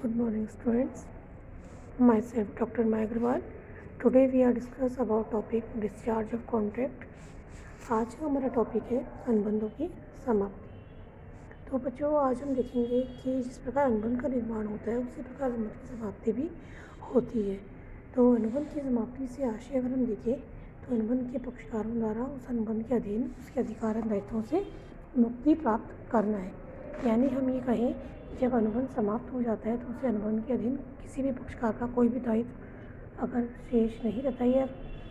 Good morning, students. Myself, Dr. Maya Agrawal. Today we are discuss about topic discharge of contract. आज का हमारा topic है अनुबंधों की समाप्ति। तो बच्चों, आज हम देखेंगे कि जिस प्रकार अनुबंध का निर्माण होता है उसी प्रकार अनुबंध की समाप्ति भी होती है। तो अनुबंध की समाप्ति से आशय अगर हम देखें तो अनुबंध के पक्षकारों द्वारा उस अनुबंध के अधीन उसके अधिकार दायित्वों से मुक्ति प्राप्त करना है। यानी हम ये कहें जब अनुबंध समाप्त हो जाता है तो उसे अनुबंध के अधीन किसी भी पक्षकार का कोई भी दायित्व अगर शेष नहीं रहता या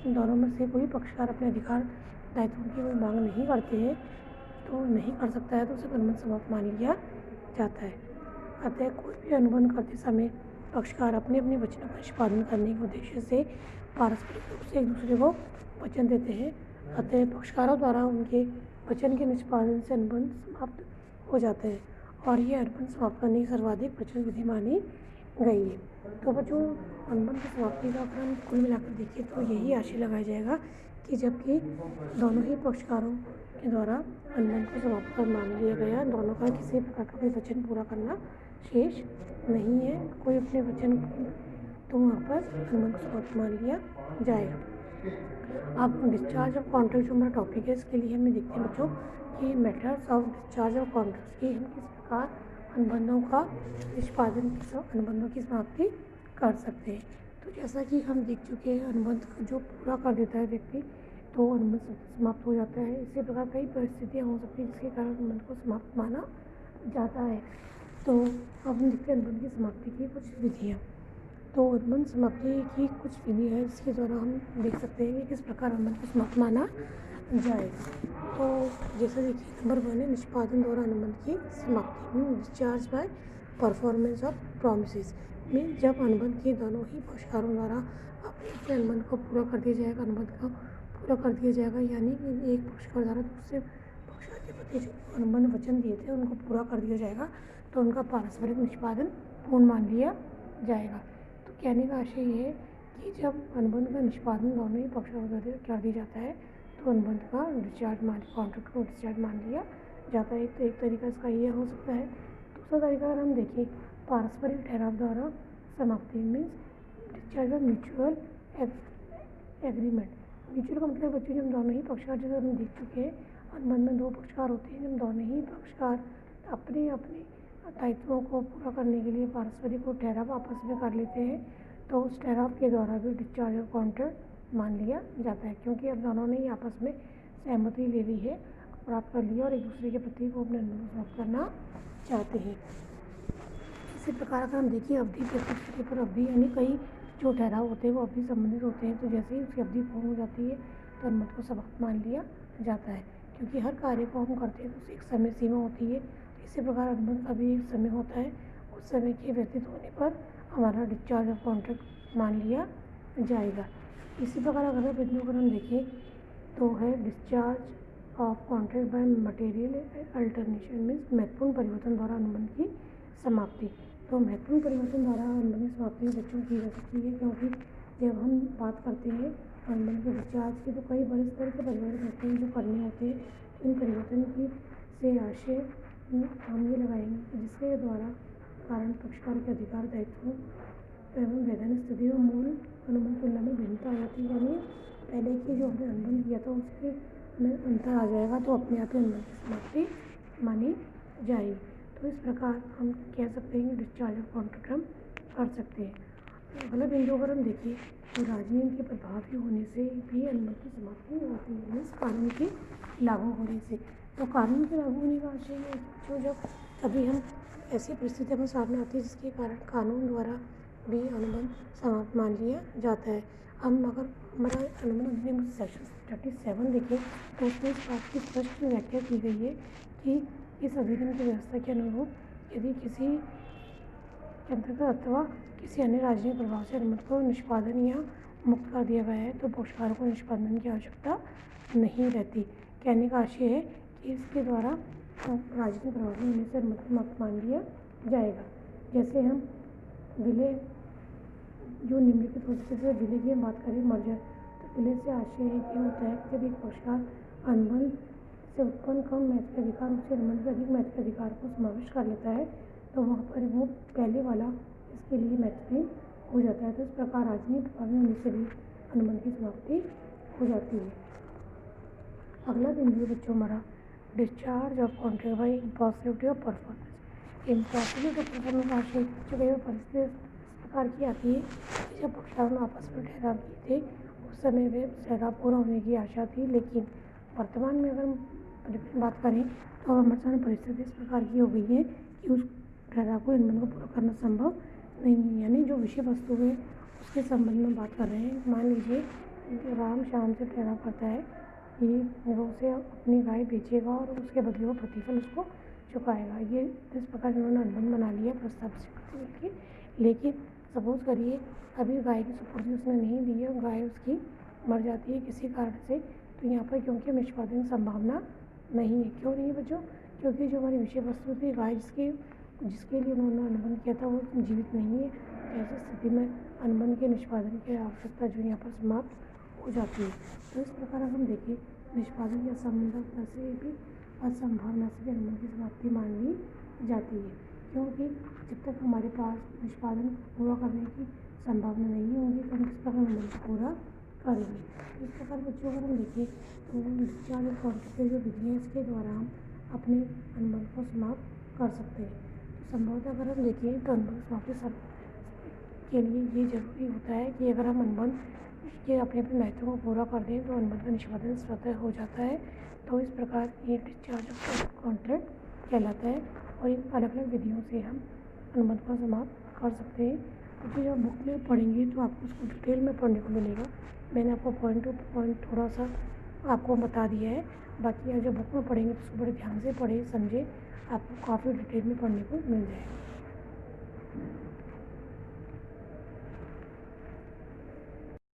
दोनों में से कोई पक्षकार अपने अधिकार दायित्वों की कोई मांग नहीं करते हैं तो नहीं कर सकता है तो उसे अनुबंध समाप्त मान लिया जाता है। अतः कोई भी अनुबंध करते समय पक्षकार अपने अपने वचनों का निष्पादन करने के उद्देश्य से पारस्परिक रूप से एक दूसरे को वचन देते हैं। अतः पक्षकारों द्वारा उनके वचन के निष्पादन से अनुबंध समाप्त हो जाता है और यह अनुबंध समाप्त करने की सर्वाधिक प्रचलित विधि मानी गई है। तो बच्चों, अनुबंध की समाप्ति का अगर हम कुल मिलाकर देखें तो यही आशय लगाया जाएगा कि जबकि दोनों ही पक्षकारों के द्वारा अनुबंध को समाप्त कर मान लिया गया, दोनों का किसी प्रकार का कोई वचन पूरा करना शेष नहीं है, कोई अपने वचन तो वहाँ पर अनुबंध को समाप्त मान लिया जाएगा। अब डिस्चार्ज ऑफ कॉन्ट्रैक्ट जो हमारा टॉपिक है इसके लिए हमें देखते हैं बच्चों कि methods of discharge of contract की हम किस प्रकार अनुबंधों का निष्पादन अनुबंधों की समाप्ति कर सकते हैं। तो जैसा कि हम देख चुके हैं अनुबंध जो पूरा कर देता है व्यक्ति तो अनुबंध समाप्त हो जाता है। इसी प्रकार कई परिस्थितियाँ हो सकती हैं जिसके कारण अनुबंध को समाप्त माना जाता है। तो अब हम देखते हैं अनुबंध की समाप्ति की कुछ विधियाँ। तो अनुबंध समाप्ति की कुछ विधि है जिसके द्वारा हम देख सकते हैं कि किस प्रकार अनुबंध को समाप्त माना जाए। तो जैसे देखिए नंबर 1 है निष्पादन द्वारा अनुबंध की समाप्ति discharge by performance of promises में जब अनुबंध के दोनों ही पक्षकारों द्वारा अपने अनुबंध को पूरा कर दिया जाएगा, अनुबंध को पूरा कर दिया जाएगा, यानी कि एक पक्षकार द्वारा दूसरे पक्षकार के प्रति जो अनुबंध वचन दिए थे उनको पूरा कर दिया जाएगा तो उनका पारस्परिक निष्पादन पूर्ण मान लिया जाएगा। तो कहने का आशय ये है कि जब अनुबंध का निष्पादन दोनों ही पक्षों द्वारा कर दिया जाता है तो अनुबंध का डिस्चार्ज मान कॉन्ट्रैक्ट को डिस्चार्ज मान लिया जाता है। तो एक तरीका इसका ये हो सकता है। दूसरा तरीका अगर हम देखें पारस्परिक ठहराव द्वारा समाप्ति means discharge of mutual agreement. Mutual का मतलब बच्चों जब दोनों ही पक्षकार, जैसे हम देख चुके हैं अनुबंध में 2 पक्षकार होते हैं, जब दोनों ही पक्षकार अपने अपने दायित्वों को पूरा करने के लिए पारस्परिक को ठहराव आपस में कर लेते हैं तो उस ठहराव के द्वारा भी डिस्चार्ज ऑफ कॉन्ट्रैक्ट मान लिया जाता है, क्योंकि अब दोनों ने ही आपस में सहमति ले ली है, प्राप्त कर लिया और एक दूसरे के प्रति को अपने अनुबंध समाप्त करना चाहते हैं। इसी प्रकार अगर हम देखिए अवधि के पर अवधि यानी कई जो ठहराव होते हैं वो अवधि संबंधित होते हैं, तो जैसे ही उसकी अवधि पूर्ण हो जाती है तो अनुबंध को समाप्त मान लिया जाता है, क्योंकि हर कार्य को हम करते हैं तो एक समय सीमा होती है। इसी प्रकार अनुबंध का भी एक समय होता है, उस समय के व्यतीत होने पर हमारा डिस्चार्ज ऑफ कॉन्ट्रैक्ट मान लिया जाएगा। इसी प्रकार अगर बिंदु अगर हम देखें तो है discharge of contract by material alternation means महत्वपूर्ण परिवर्तन द्वारा अनुबंध की समाप्ति। तो महत्वपूर्ण परिवर्तन द्वारा अनुबंध की समाप्ति बच्चों की जा सकती है, क्योंकि जब हम बात करते हैं अनुबंध के डिस्चार्ज की तो कई बड़े स्तर के परिवर्तन होते हैं जो करने होते हैं। इन परिवर्तन की से आशय हम ये लगाएंगे कि जिसके द्वारा कारण पक्षकार के अधिकार दायित्वों एवं वैधानिक स्थिति और मूल अनुबंध तुलना में भिन्नता आ जाती है, यानी पहले की जो हमने अनुबंध किया था उसके में अंतर आ जाएगा तो अपने आप ही अनुबंध की समाप्ति मानी जाएगी। तो इस प्रकार हम कह सकते हैं कि डिस्चार्ज ऑफ कॉन्ट्रैक्ट हम कर सकते हैं। अगला बिंदु अगर हम देखें तो राजनीति के प्रभावी होने से भी अनुबंध की समाप्ति होती है, मीन्स कानून के लागू होने से। तो कानून के लागू होने का आशय है जो जब कभी हम ऐसी परिस्थिति हमें सामने आती है जिसके कारण कानून द्वारा भी अनुबंध समाप्त मान लिया जाता है। हम अगर हमारा अनुबंध अधिनियम सेक्शन 37 देखें तो उसमें इस बात की स्पष्ट व्याख्या की गई है कि इस अधिनियम की व्यवस्था के अनुरूप यदि किसी के अंतर्गत अथवा किसी अन्य राजनीतिक प्रभाव से अनुबंध को निष्पादन या मुक्त कर दिया गया है तो पक्षकारों को निष्पादन की आवश्यकता नहीं रहती। कहने का आशय है कि इसके द्वारा राजनीतिक प्रभावी होने से अनुबंध को मुक्त मान लिया जाएगा। जैसे हम विलय जो निम्नलिखित हो सकते हैं, विलय की हम बात करें मर्जर, तो विलय से आशय है कि होता है कि जब एक पक्षकार अनुबंध से उत्पन्न कम महत्व के अधिकार उससे अनुबंध के अधिक महत्व के अधिकार को समावेश कर लेता है तो वहाँ पर वो पहले वाला इसके लिए महत्वपूर्ण हो जाता है। तो इस प्रकार राजनीति प्रभावी होने से भी अनुबंध की समाप्ति हो जाती है। अगला बिंदु बच्चों हमारा discharge of contract by impossibility of performance. Impossibility of performance आशय जो कई परिस्थिति इस प्रकार की आती है कि जब पक्षकारों ने आपस में ठहराव किए थे उस समय वे ठहराव पूरा होने की आशा थी, लेकिन वर्तमान में अगर हम बात करें तो वर्तमान परिस्थिति इस प्रकार की हो गई है कि उस ठहराव को अनुबंध को पूरा करना संभव नहीं है। यानी जो विषय वस्तु है उसके संबंध में बात कर रहे हैं। मान लीजिए राम शाम से ठहराव करता है कि वो उसे अपनी गाय बेचेगा और उसके बदले वो प्रतिफल उसको चुकाएगा। ये इस प्रकार इन्होंने अनुबंध बना लिया प्रस्ताव स्वीकृति मिलकर। लेकिन सपोज करिए अभी गाय की सुपुर्दी उसने नहीं दी है और गाय उसकी मर जाती है किसी कारण से, तो यहाँ पर क्योंकि निष्पादन की संभावना नहीं है। क्यों नहीं है बच्चों? क्योंकि जो हमारी विषय वस्तु थी गाय जिसके लिए उन्होंने अनुबंध किया था वो जीवित नहीं है। ऐसी स्थिति में अनुबंध के निष्पादन की आवश्यकता जो यहाँ पर समाप्त हो जाती है। तो इस प्रकार अगर हम देखें निष्पादन की असंभवता से भी असंभावना से भी अनुबंध की समाप्ति मान ली जाती है, क्योंकि जब तक हमारे पास निष्पादन पूरा करने की संभावना नहीं होगी तो हम किस प्रकार अनुबंध पूरा करेंगे। इस प्रकार बच्चों अगर हम देखें तो डिस्चार्ज ऑफ कॉन्ट्रैक्ट की जो विधि है इसके द्वारा हम अपने अनुबंध को समाप्त कर सकते हैं। तो संभवतः अगर हम देखें तो अनुबंध समाप्ति के लिए ये जरूरी होता है कि अगर हम अनुबंध के अपने दायित्वों को पूरा कर दें तो अनुबंध का निष्पादन स्वतः हो जाता है। तो इस प्रकार ये डिस्चार्ज ऑफ कॉन्ट्रैक्ट कहलाता है और इन अलग अलग विधियों से हम अनुबंध को समाप्त कर सकते हैं। क्योंकि जब बुक में पढ़ेंगे तो आपको उसको डिटेल में पढ़ने को मिलेगा। मैंने आपको पॉइंट टू पॉइंट थोड़ा सा आपको बता दिया है, बाकी जब बुक में पढ़ेंगे तो उसको बड़े ध्यान से पढ़े समझे, आपको काफ़ी डिटेल में पढ़ने को मिल जाएगा।